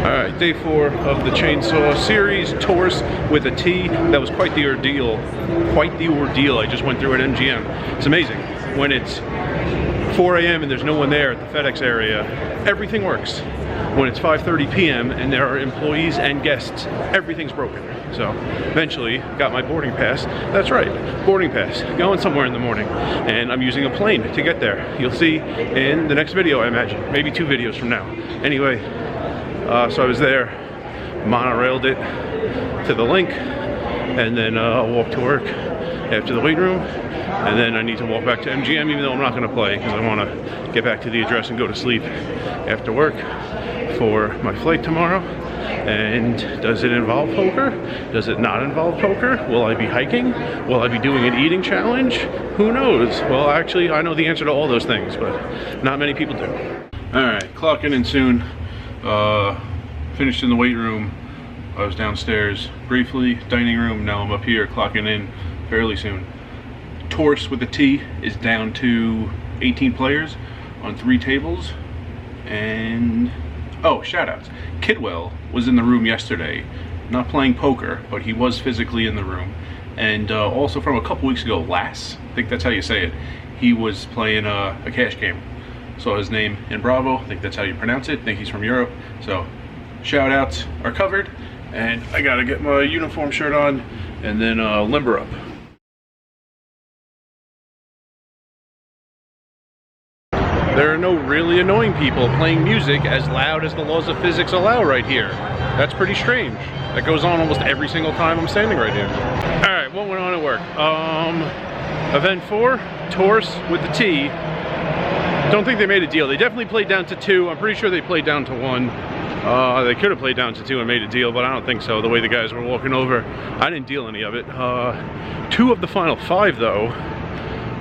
Alright, day 4 of the Chainsaw series, Taurus with a T. That was quite the ordeal. Quite the ordeal I just went through at MGM. It's amazing. When it's 4 a.m. and there's no one there at the FedEx area, everything works. When it's 5:30 p.m. and there are employees and guests, everything's broken. So eventually got my boarding pass. That's right, boarding pass. Going somewhere in the morning. And I'm using a plane to get there. You'll see in the next video, I imagine. Maybe 2 videos from now. Anyway, so I was there, monorailed it to the link, and then walked to work after the weight room. And then I need to walk back to MGM, even though I'm not going to play, because I want to get back to the address and go to sleep after work for my flight tomorrow. And does it involve poker? Does it not involve poker? Will I be hiking? Will I be doing an eating challenge? Who knows? Well, actually, I know the answer to all those things, but not many people do. All right, clocking in soon. Finished in the weight room. I was downstairs briefly, dining room. Now I'm up here clocking in fairly soon. Taurus with a T is down to 18 players on 3 tables. And oh, shout outs. Kidwell was in the room yesterday, not playing poker, but he was physically in the room. And also from a couple weeks ago, Lass, I think that's how you say it, he was playing a cash game. Saw his name in Bravo, I think that's how you pronounce it. I think he's from Europe. So shout outs are covered, and I gotta get my uniform shirt on and then limber up. There are no really annoying people playing music as loud as the laws of physics allow right here. That's pretty strange. That goes on almost every single time I'm standing right here. All right, what went on at work? Event 4, Taurus with the T. Don't think they made a deal. They definitely played down to 2. I'm pretty sure they played down to 1. They could have played down to 2 and made a deal, but I don't think so, the way the guys were walking over. I didn't deal any of it. 2 of the final 5, though,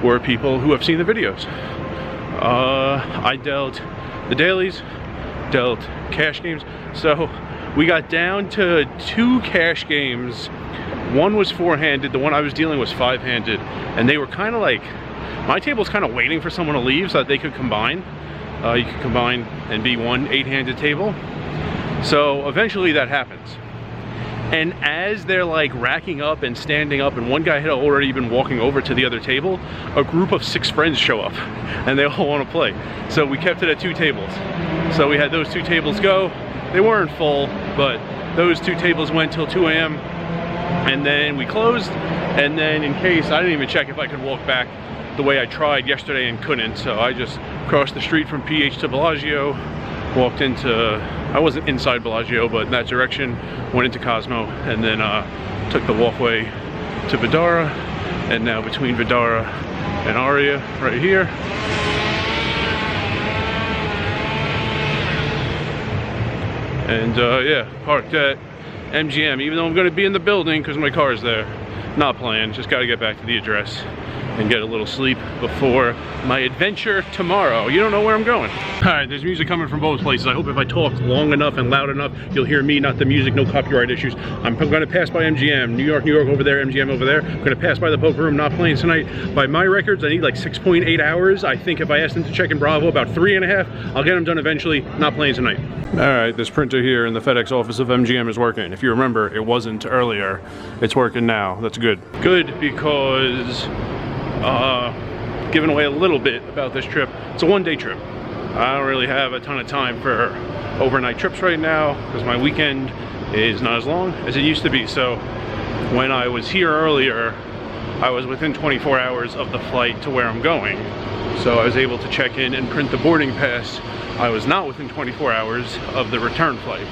were people who have seen the videos. I dealt the dailies, dealt cash games. So we got down to 2 cash games. One was 4-handed, the one I was dealing was 5-handed. And they were kind of like, my table was kind of waiting for someone to leave so that they could combine. You could combine and be one 8-handed table. So eventually that happens. And as they're like racking up and standing up, and one guy had already been walking over to the other table, a group of 6 friends show up and they all want to play. So we kept it at 2 tables. So we had those 2 tables go. They weren't full, but those 2 tables went till 2 a.m. and then we closed. And then in case, I didn't even check if I could walk back the way I tried yesterday and couldn't. So I just crossed the street from PH to Bellagio, walked into, I wasn't inside Bellagio, but in that direction, went into Cosmo, and then took the walkway to Vdara, and now between Vdara and Aria, right here. And yeah, parked at MGM, even though I'm gonna be in the building because my car is there. Not playing, just gotta get back to the address and get a little sleep before my adventure tomorrow. You don't know where I'm going. All right, there's music coming from both places. I hope if I talk long enough and loud enough, you'll hear me, not the music, no copyright issues. I'm gonna pass by MGM, New York over there, MGM over there. I'm gonna pass by the poker room, not playing tonight. By my records, I need like 6.8 hours. I think if I ask them to check in Bravo, about 3.5. I'll get them done eventually, not playing tonight. All right, this printer here in the FedEx office of MGM is working. If you remember, it wasn't earlier. It's working now, that's good. Good because, giving away a little bit about this trip. It's a 1-day trip. I don't really have a ton of time for overnight trips right now because my weekend is not as long as it used to be. So when I was here earlier, I was within 24 hours of the flight to where I'm going. So I was able to check in and print the boarding pass. I was not within 24 hours of the return flight.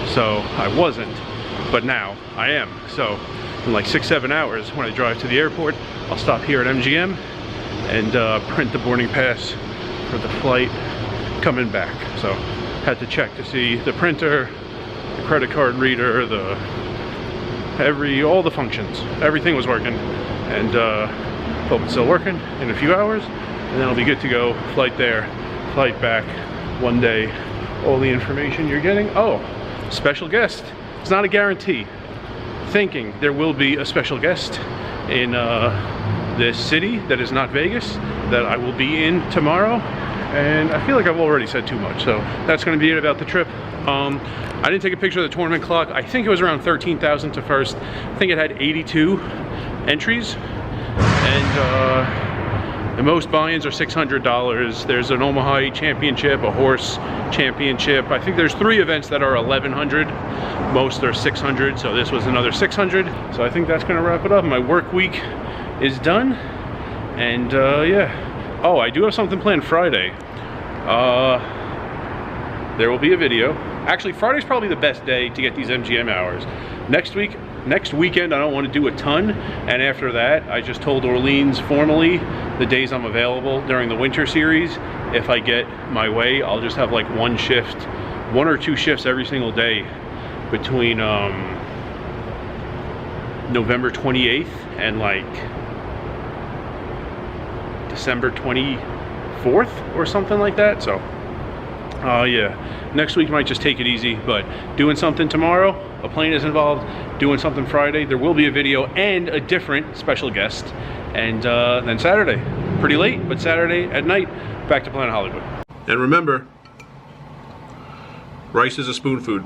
So I wasn't, but now I am. So in like 6-7 hours when I drive to the airport, I'll stop here at MGM and print the boarding pass for the flight coming back. So had to check to see the printer, the credit card reader, all the functions. Everything was working, and hope it's still working in a few hours, and then I'll be good to go. Flight there, flight back, 1 day. All the information you're getting. Oh, special guest. It's not a guarantee. Thinking there will be a special guest in this city that is not Vegas that I will be in tomorrow, And I feel like I've already said too much, so that's going to be it about the trip. I didn't take a picture of the tournament clock. I think it was around 13,000 to first. I think it had 82 entries, and the most buy-ins are $600. There's an Omaha championship, a horse championship. I think there's 3 events that are 1,100. Most are 600, so this was another 600. So I think that's going to wrap it up. My work week is done, and yeah. Oh, I do have something planned Friday. There will be a video. Actually, Friday's probably the best day to get these MGM hours. Next weekend, I don't want to do a ton. And after that, I just told Orleans formally the days I'm available during the winter series. If I get my way, I'll just have like 1 or 2 shifts every single day between November 28th and like December 24th or something like that. So yeah, next week might just take it easy, but doing something tomorrow, a plane is involved, doing something Friday, there will be a video and a different special guest, and then Saturday, pretty late, but Saturday at night, back to Planet Hollywood. And remember, rice is a spoon food.